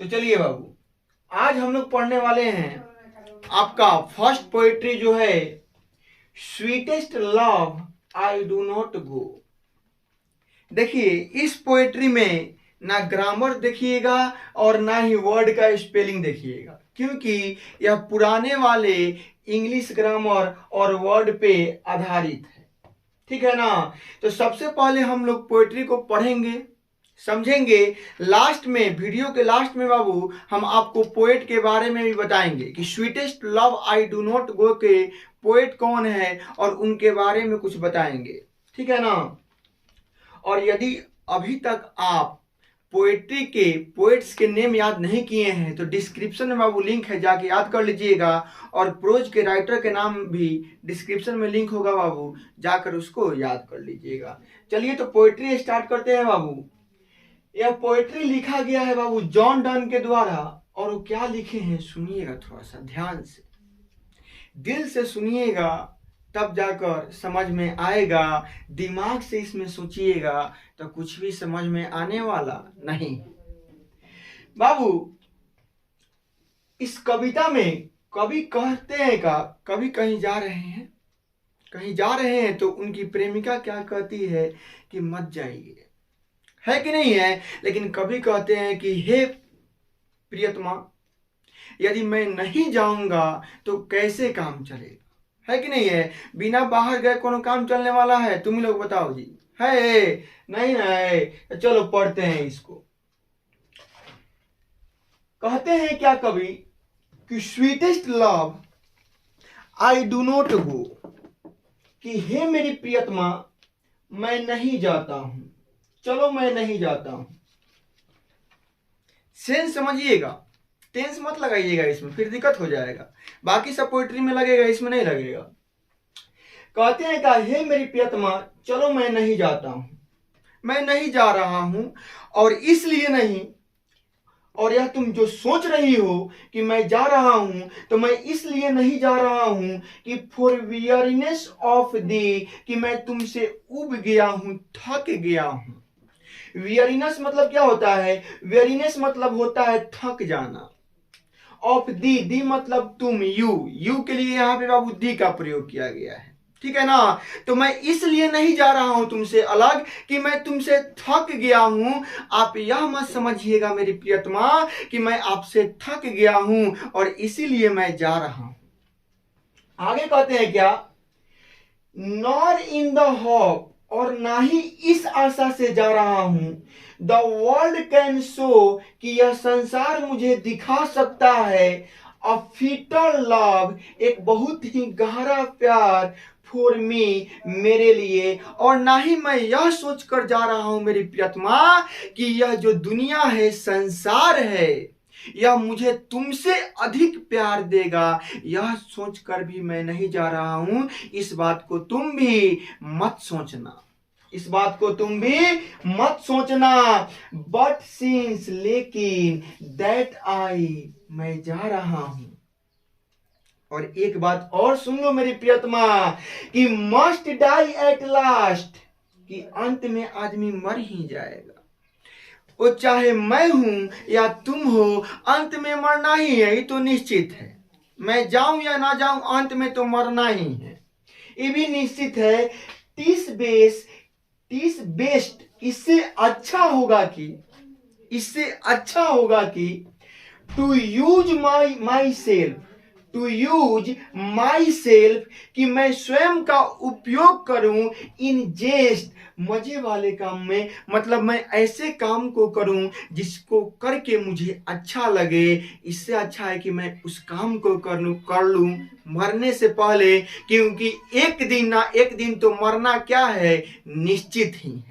तो चलिए बाबू, आज हम लोग पढ़ने वाले हैं आपका फर्स्ट पोएट्री जो है sweetest love I do not गो। देखिए, इस पोएट्री में ना ग्रामर देखिएगा और ना ही वर्ड का स्पेलिंग देखिएगा, क्योंकि यह पुराने वाले इंग्लिश ग्रामर और वर्ड पे आधारित है। ठीक है ना। तो सबसे पहले हम लोग पोएट्री को पढ़ेंगे, समझेंगे। लास्ट में, वीडियो के लास्ट में बाबू, हम आपको पोएट के बारे में भी बताएंगे कि sweetest love I do not go के पोएट कौन है और उनके बारे में कुछ बताएंगे। ठीक है ना। और यदि अभी तक आप पोएट्री के पोएट्स के नेम याद नहीं किए हैं तो डिस्क्रिप्शन में बाबू लिंक है, जाके याद कर लीजिएगा। और प्रोज के राइटर के नाम भी डिस्क्रिप्शन में लिंक होगा बाबू, जाकर उसको याद कर लीजिएगा। चलिए तो पोएट्री स्टार्ट करते हैं बाबू। यह पोएट्री लिखा गया है बाबू जॉन डन के द्वारा, और वो क्या लिखे हैं सुनिएगा, थोड़ा सा ध्यान से, दिल से सुनिएगा, तब जाकर समझ में आएगा। दिमाग से इसमें सोचिएगा तो कुछ भी समझ में आने वाला नहीं। बाबू, इस कविता में कवि कहते हैं का, कभी कहीं जा रहे हैं तो उनकी प्रेमिका क्या कहती है कि मत जाइए, है कि नहीं है। लेकिन कभी कहते हैं कि हे प्रियतमा, यदि मैं नहीं जाऊंगा तो कैसे काम चलेगा, है कि नहीं है। बिना बाहर गए कोनो काम चलने वाला है, तुम ही लोग बताओ जी, है नहीं ना है। चलो पढ़ते हैं इसको। कहते हैं क्या कवि कि sweetest love I do not गो, कि हे मेरी प्रियतमा, मैं नहीं जाता हूं, चलो मैं नहीं जाता हूं। सेंस समझिएगा, टेंस मत लगाइएगा इसमें, फिर दिक्कत हो जाएगा। बाकी सब पोएट्री में लगेगा, इसमें नहीं लगेगा। कहते हैं कि हे मेरी प्रियतमा, चलो मैं नहीं जाता हूं, मैं नहीं जा रहा हूं, और इसलिए नहीं, और यह तुम जो सोच रही हो कि मैं जा रहा हूं, तो मैं इसलिए नहीं जा रहा हूं कि फॉर वियरनेस ऑफ दी, कि मैं तुमसे उब गया हूं, थक गया हूं। वियरनेस मतलब क्या होता है, वेरीनेस मतलब होता है थक जाना। ऑफ दी मतलब तुम, यू के लिए यहां पे बाबू दी का प्रयोग किया गया है। ठीक है ना। तो मैं इसलिए नहीं जा रहा हूं तुमसे अलग कि मैं तुमसे थक गया हूं। आप यह मत समझिएगा मेरी प्रियतमा कि मैं आपसे थक गया हूं और इसीलिए मैं जा रहा हूं। आगे कहते हैं क्या, नॉर इन द होप, और ना ही इस आशा से जा रहा हूं, द वर्ल्ड कैन शो, कि यह संसार मुझे दिखा सकता है, अ फिटर लव, एक बहुत ही गहरा प्यार, फॉर मी, मेरे लिए। और ना ही मैं यह सोचकर जा रहा हूं मेरी प्रियतमा कि यह जो दुनिया है, संसार है, यह मुझे तुमसे अधिक प्यार देगा, यह सोचकर भी मैं नहीं जा रहा हूं। इस बात को तुम भी मत सोचना, इस बात को तुम भी मत सोचना। बट सिंस, लेकिन, दैट आई, मैं जा रहा हूं। और एक बात और सुन लो मेरी प्रियतमा, कि मस्ट डाई एट लास्ट, कि अंत में आदमी मर ही जाएगा। वो चाहे मैं हूं या तुम हो, अंत में मरना ही है, ये तो निश्चित है। मैं जाऊं या ना जाऊं, अंत में तो मरना ही है, ये भी निश्चित है। टिस बेस्ट, इससे अच्छा होगा कि टू यूज माई सेल्फ, कि मैं स्वयं का उपयोग करूं, इन जेस्ट, मजे वाले काम में, मतलब मैं ऐसे काम को करूं जिसको करके मुझे अच्छा लगे। इससे अच्छा है कि मैं उस काम को कर लूं मरने से पहले, क्योंकि एक दिन ना एक दिन तो मरना क्या है, निश्चित ही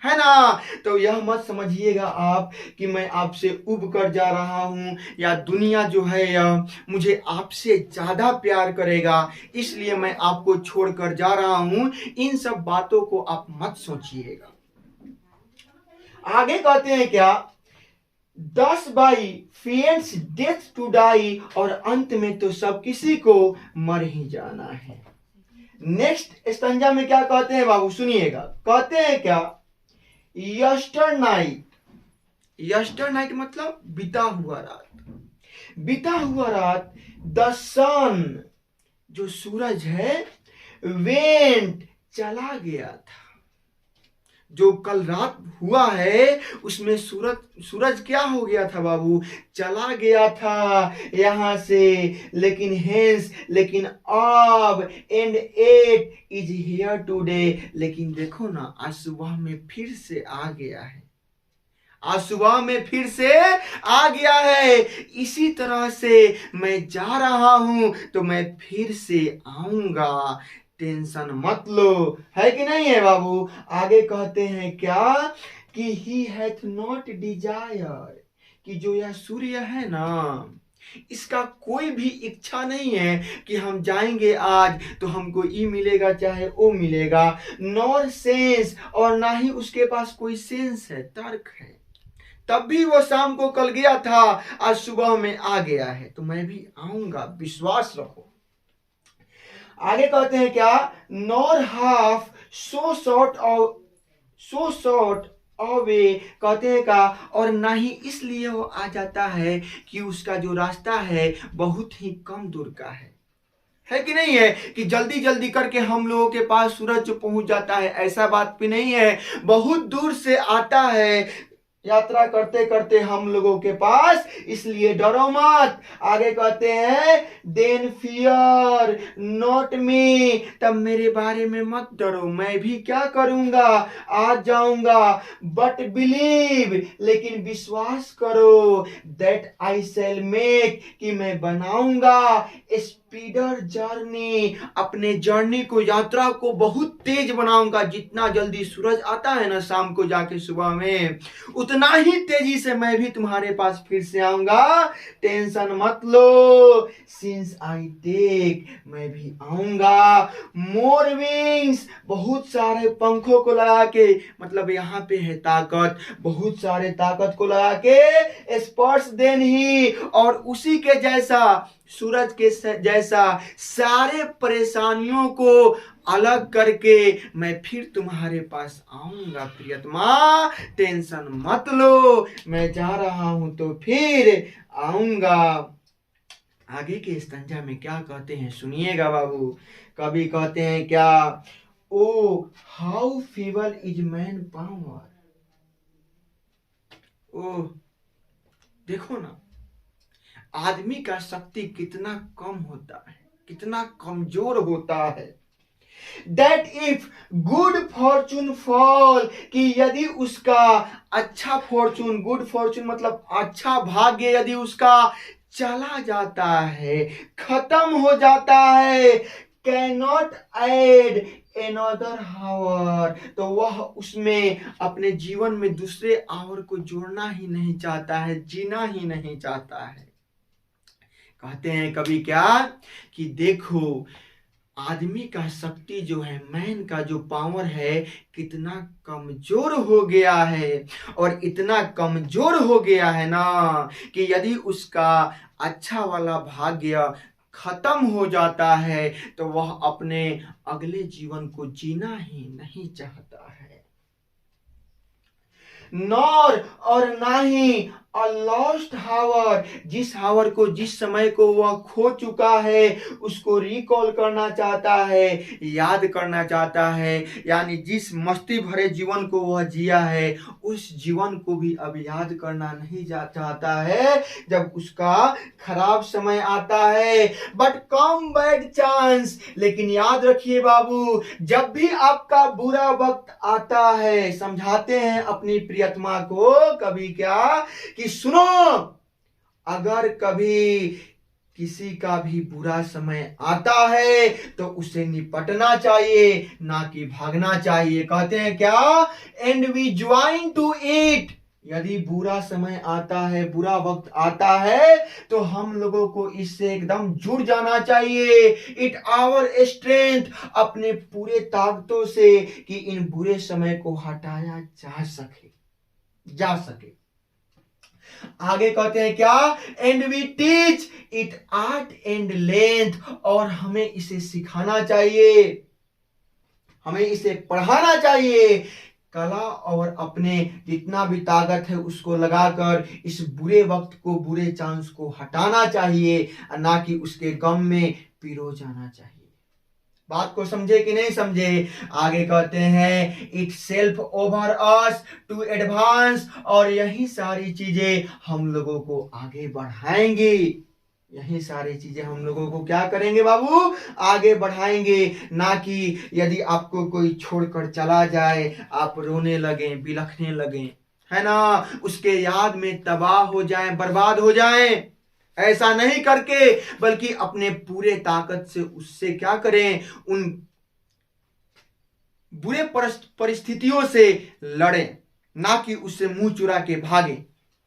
है ना। तो यह मत समझिएगा आप कि मैं आपसे उब कर जा रहा हूं, या दुनिया जो है यह मुझे आपसे ज्यादा प्यार करेगा इसलिए मैं आपको छोड़कर जा रहा हूं। इन सब बातों को आप मत सोचिएगा। आगे कहते हैं क्या, 10 by fierce death to die, और अंत में तो सब किसी को मर ही जाना है। नेक्स्ट स्टंजा में क्या कहते हैं बाबू, सुनिएगा। कहते हैं क्या, यस्टर नाइट, यस्टर नाइट मतलब बीता हुआ रात, बीता हुआ रात। द सन जो सूरज है, वेंट चला गया था। जो कल रात हुआ है उसमें सूरज क्या हो गया था बाबू, चला गया था यहां से। लेकिन अब and at is here today, लेकिन देखो ना आज सुबह में फिर से आ गया है, आज सुबह में फिर से आ गया है। इसी तरह से मैं जा रहा हूं तो मैं फिर से आऊंगा, टेंशन मत लो। है कि नहीं है बाबू। आगे कहते हैं क्या कि ही हैथ नॉट डिजायर, कि जो यह सूर्य है ना इसका कोई भी इच्छा नहीं है कि हम जाएंगे आज तो हमको ये मिलेगा चाहे वो मिलेगा। नॉर सेंस, और ना ही उसके पास कोई सेंस है, तर्क है। तब भी वो शाम को कल गया था, आज सुबह में आ गया है, तो मैं भी आऊंगा, विश्वास रखो। आगे कहते हैं क्या, nor half so short away, कहते हैं का, और ना ही इसलिए वो आ जाता है कि उसका जो रास्ता है बहुत ही कम दूर का है कि नहीं है, कि जल्दी जल्दी करके हम लोगों के पास सूरज पहुंच जाता है, ऐसा बात भी नहीं है। बहुत दूर से आता है यात्रा करते करते हम लोगों के पास, इसलिए डरो मत। आगे कहते हैं देन फियर नॉट मी, तब मेरे बारे में मत डरो, मैं भी क्या करूंगा, आज जाऊंगा। बट बिलीव, लेकिन विश्वास करो, दैट आई शैल मेक, कि मैं बनाऊंगा स्पीडर जर्नी, अपने जर्नी को, यात्रा को बहुत तेज बनाऊंगा। जितना जल्दी सूरज आता है ना शाम को जाके सुबह में, उतना ही तेजी से मैं भी तुम्हारे पास फिर से आऊंगा, टेंशन मत लो। सिंस आई टेक, मैं भी आऊंगा मोर विंग्स, बहुत सारे पंखों को लगा के, मतलब यहाँ पे है ताकत, बहुत सारे ताकत को लगा के, स्पर्श देन ही, और उसी के जैसा, सूरज के जैसा सारे परेशानियों को अलग करके मैं फिर तुम्हारे पास आऊंगा प्रियतमा, टेंशन मत लो, मैं जा रहा हूं तो फिर आऊंगा। आगे के स्तंजा में क्या कहते हैं सुनिएगा बाबू। कभी कहते हैं क्या, O how feeble is man power, ओ देखो ना आदमी का शक्ति कितना कम होता है, कितना कमजोर होता है। That if good Fortune fall, कि यदि उसका अच्छा फॉर्चून, गुड फॉर्चून मतलब अच्छा भाग्य यदि उसका चला जाता है, खत्म हो जाता है, can not add another hour, तो वह उसमें अपने जीवन में दूसरे आवर को जोड़ना ही नहीं चाहता है, जीना ही नहीं चाहता है। कहते हैं कभी क्या कि देखो आदमी का शक्ति जो है, मैन का जो पावर है कितना कमजोर हो गया है, और इतना कमजोर हो गया है ना कि यदि उसका अच्छा वाला भाग्य खत्म हो जाता है तो वह अपने अगले जीवन को जीना ही नहीं चाहता है। नॉर, और ना ही अ लॉस्ट हावर, जिस हावर को, जिस समय को वह खो चुका है उसको रिकॉल करना चाहता है, याद करना चाहता है, यानी जिस मस्ती भरे जीवन को वह जिया है उस जीवन को भी अब याद करना नहीं चाहता है जब उसका खराब समय आता है। बट कम बैड चांस, लेकिन याद रखिए बाबू, जब भी आपका बुरा वक्त आता है, समझाते हैं अपनी प्रियतमा को कभी क्या कि सुनो, अगर कभी किसी का भी बुरा समय आता है तो उसे निपटना चाहिए, ना कि भागना चाहिए। कहते हैं क्या, and we join to it, यदि बुरा समय आता है, बुरा वक्त आता है तो हम लोगों को इससे एकदम जुड़ जाना चाहिए। इट आवर स्ट्रेंथ, अपने पूरे ताकतों से, कि इन बुरे समय को हटाया जा सके। आगे कहते हैं क्या, and we teach it art and length, और हमें इसे सिखाना चाहिए, हमें इसे पढ़ाना चाहिए कला और अपने जितना भी ताकत है उसको लगाकर इस बुरे वक्त को, बुरे चांस को हटाना चाहिए, ना कि उसके गम में पिरो जाना चाहिए। बात को समझे कि नहीं समझे? आगे कहते हैं itself over us to advance, और यही सारी चीजें हम लोगों को आगे बढ़ाएंगी। यही सारी चीजें हम लोगों को क्या करेंगे बाबू? आगे बढ़ाएंगे। ना कि यदि आपको कोई छोड़कर चला जाए आप रोने लगे, बिलखने लगे, है ना, उसके याद में तबाह हो जाए, बर्बाद हो जाए। ऐसा नहीं करके बल्कि अपने पूरे ताकत से उससे क्या करें, उन बुरे परिस्थितियों से लड़ें, ना कि उससे मुंह चुरा के भागे।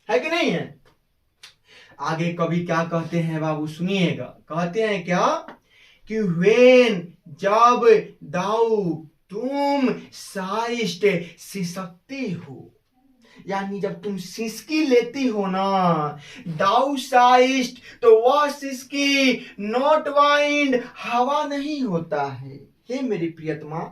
है कि नहीं है? आगे कवि क्या कहते हैं बाबू, सुनिएगा। कहते हैं क्या कि वेन, जब, दाऊ, तुम साइस्ट सिसकती हो, यानी जब तुम सिसकी लेती हो ना, दाउ साइस्ट, तो वह सिसकी नॉट वाइंड, हवा नहीं होता है। हे मेरी प्रियतमा,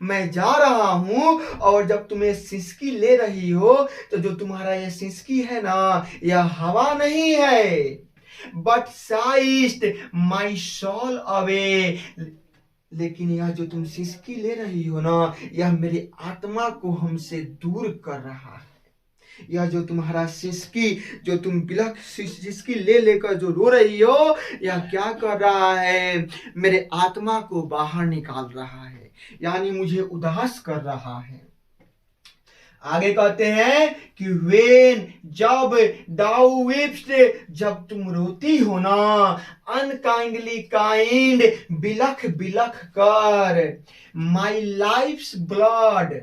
मैं जा रहा हूं और जब तुम्हें सिसकी ले रही हो तो जो तुम्हारा यह सिसकी है ना, यह हवा नहीं है, बट साइस्ट माई सॉल अवे, लेकिन यह जो तुम सिसकी ले रही हो ना, यह मेरी आत्मा को हमसे दूर कर रहा है। यह जो तुम्हारा सिसकी, जो तुम बिलख सिसकी ले लेकर जो रो रही हो, यह क्या कर रहा है? मेरे आत्मा को बाहर निकाल रहा है, यानी मुझे उदास कर रहा है। आगे कहते हैं कि वेन, जब, दाउ विप्स, जब तुम रोती हो ना, अनकाइंडली काइंड, बिलख बिलख कर, माई लाइफ्स ब्लड,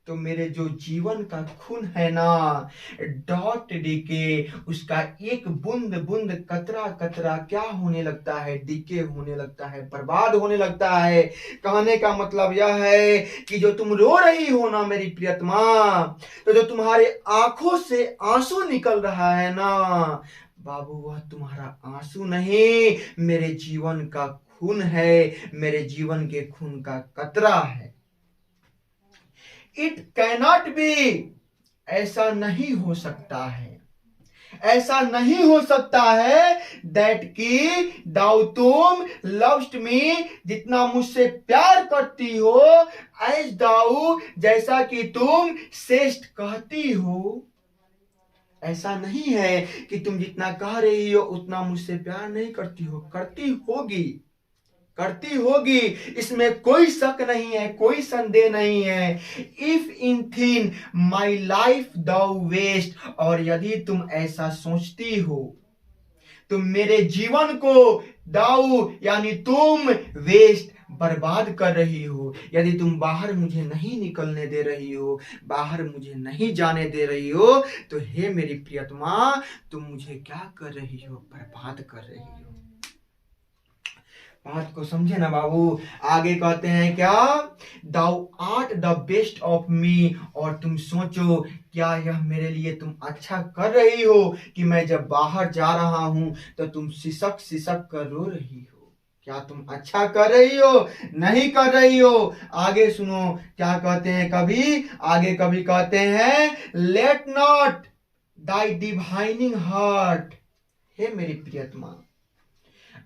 तो मेरे जो जीवन का खून है ना, डॉट डीके, उसका एक बूंद बूंद, कतरा कतरा क्या होने लगता है? डीके होने लगता है, बर्बाद होने लगता है। कहने का मतलब यह है कि जो तुम रो रही हो ना मेरी प्रियतमा, तो जो तुम्हारे आंखों से आंसू निकल रहा है ना बाबू, वह तुम्हारा आंसू नहीं, मेरे जीवन का खून है, मेरे जीवन के खून का कतरा है। इट कैनॉट बी, ऐसा नहीं हो सकता है, ऐसा नहीं हो सकता है, दैट की दाउ तुम लव्ड मी, जितना मुझसे प्यार करती हो, एज दाउ, जैसा कि तुम सेस्ट कहती हो। ऐसा नहीं है कि तुम जितना कह रही हो उतना मुझसे प्यार नहीं करती हो, करती होगी, करती होगी, इसमें कोई शक नहीं है, कोई संदेह नहीं है। If in thin my life thou waste, और यदि तुम ऐसा सोचती हो तो मेरे जीवन को दाऊ यानी तुम वेस्ट, बर्बाद कर रही हो। यदि तुम बाहर मुझे नहीं निकलने दे रही हो, बाहर मुझे नहीं जाने दे रही हो, तो हे मेरी प्रियतमा, तुम मुझे क्या कर रही हो? बर्बाद कर रही हो। बात को समझे ना बाबू? आगे कहते हैं क्या, thou art the best of me, और तुम सोचो क्या यह मेरे लिए तुम अच्छा कर रही हो कि मैं जब बाहर जा रहा हूं तो तुम सिसक सिसक कर रो रही हो? क्या तुम अच्छा कर रही हो? नहीं कर रही हो। आगे सुनो क्या कहते हैं कवि, आगे कवि कहते हैं, let not thy divining heart, हे मेरी प्रियतमा,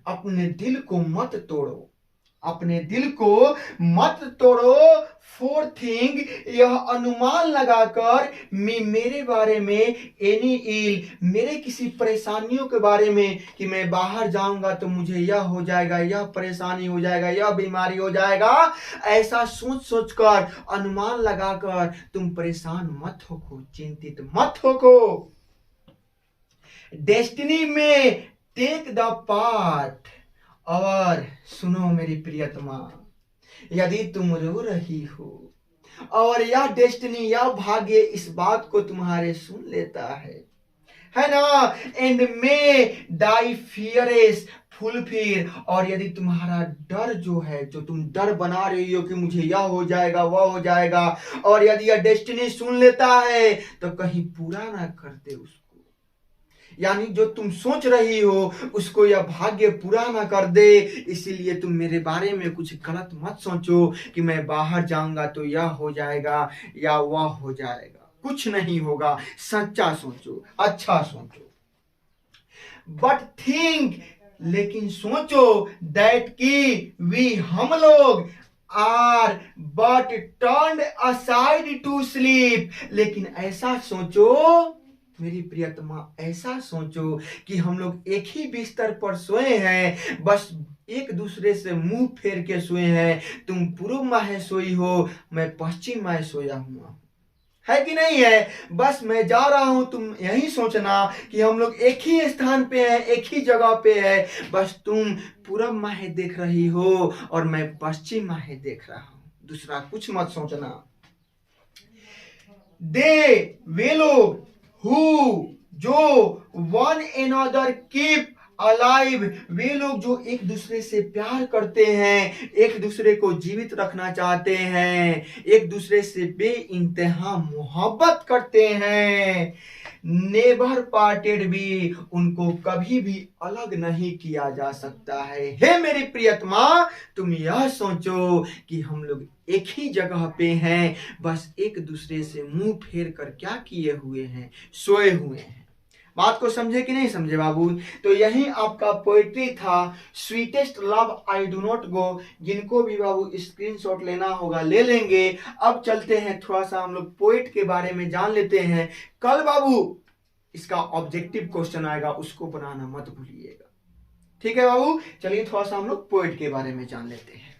अपने दिल को मत तोड़ो, अपने दिल को मत तोड़ो। फोर थिंग, यह अनुमान लगाकर मेरे बारे में, एनी इल, मेरे किसी परेशानियों के बारे में, कि मैं बाहर जाऊंगा तो मुझे यह हो जाएगा, यह परेशानी हो जाएगा, यह बीमारी हो जाएगा, ऐसा सोच सोच कर, अनुमान लगाकर तुम परेशान मत होको, चिंतित मत होको। डेस्टिनी में टेक द पार्ट, और सुनो मेरी प्रियतमा, यदि तुम रो रही हो और यह डेस्टिनी, यह भाग्य इस बात को तुम्हारे सुन लेता है ना, एंड मे दाई फियरेस फुलफिल, और यदि तुम्हारा डर जो है, जो तुम डर बना रही हो कि मुझे यह हो जाएगा, वह हो जाएगा, और यदि यह डेस्टिनी सुन लेता है तो कहीं पूरा ना कर दे उसको। यानी जो तुम सोच रही हो उसको यह भाग्य पूरा ना कर दे, इसीलिए तुम मेरे बारे में कुछ गलत मत सोचो कि मैं बाहर जाऊंगा तो यह हो जाएगा या वह हो जाएगा। कुछ नहीं होगा, सच्चा सोचो, अच्छा सोचो। बट थिंक, लेकिन सोचो दैट की वी हम लोग are but turned aside to sleep, लेकिन ऐसा सोचो मेरी प्रियतमा, ऐसा सोचो कि हम लोग एक ही बिस्तर पर सोए हैं, बस एक दूसरे से मुंह फेर के सोए हैं। तुम पूर्व माह सोई हो, मैं पश्चिम माह सोया हुआ, है कि नहीं है। बस मैं जा रहा हूं, तुम यही सोचना कि हम लोग एक ही स्थान पे हैं, एक ही जगह पे है। बस तुम पूरब माह देख रही हो और मैं पश्चिम माह देख रहा हूं, दूसरा कुछ मत सोचना। दे वे लोग हु जो वन एनदर कीप अलाइव, वे लोग जो एक दूसरे से प्यार करते हैं, एक दूसरे को जीवित रखना चाहते हैं, एक दूसरे से बेइंतहा मोहब्बत करते हैं। नेवर पार्टेड भी, उनको कभी भी अलग नहीं किया जा सकता है। हे मेरी प्रियतमा, तुम यह सोचो कि हम लोग एक ही जगह पे हैं, बस एक दूसरे से मुंह फेर कर क्या किए हुए हैं, सोए हुए हैं। बात को समझे कि नहीं समझे बाबू। तो यही आपका पोएट्री था, sweetest love I do not गो। जिनको भी बाबू स्क्रीनशॉट लेना होगा ले लेंगे। अब चलते हैं, थोड़ा सा हम लोग पोएट के बारे में जान लेते हैं। कल बाबू इसका ऑब्जेक्टिव क्वेश्चन आएगा, उसको बनाना मत भूलिएगा, ठीक है बाबू। चलिए थोड़ा सा हम लोग पोएट के बारे में जान लेते हैं।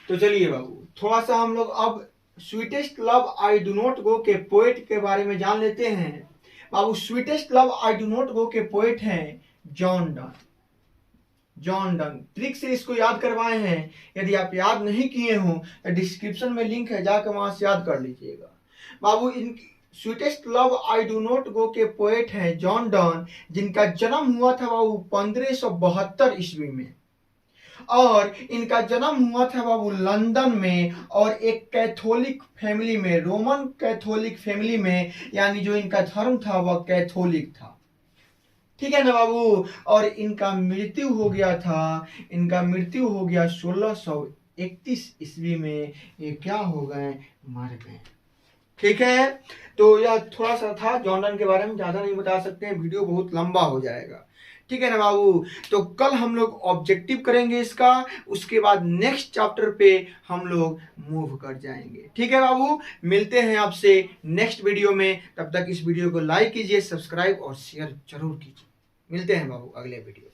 तो चलिए बाबू थोड़ा सा हम लोग अब sweetest love I do not go के पोएट के बारे में जान लेते हैं। बाबू sweetest love I do not go के पोएट हैं John Donne. John Donne trick से इसको याद करवाए हैं। यदि आप याद नहीं किए हो तो डिस्क्रिप्शन में लिंक है, जाकर वहां से याद कर लीजिएगा। बाबू इन sweetest love I do not go के पोएट हैं जॉन डन, जिनका जन्म हुआ था बाबू 1572 ईस्वी में, और इनका जन्म हुआ था बाबू लंदन में, और एक कैथोलिक फैमिली में, रोमन कैथोलिक फैमिली में, यानी जो इनका धर्म था वह कैथोलिक था, ठीक है ना बाबू। और इनका मृत्यु हो गया था, इनका मृत्यु हो गया 1631 ईस्वी में। ये क्या हो गए, मर गए, ठीक है। तो यह थोड़ा सा था जॉन डन के बारे में, ज्यादा नहीं बता सकते हैं, वीडियो बहुत लंबा हो जाएगा, ठीक है ना बाबू। तो कल हम लोग ऑब्जेक्टिव करेंगे इसका, उसके बाद नेक्स्ट चैप्टर पे हम लोग मूव कर जाएंगे, ठीक है बाबू। मिलते हैं आपसे नेक्स्ट वीडियो में, तब तक इस वीडियो को लाइक कीजिए, सब्सक्राइब और शेयर जरूर कीजिए। मिलते हैं बाबू अगले वीडियो।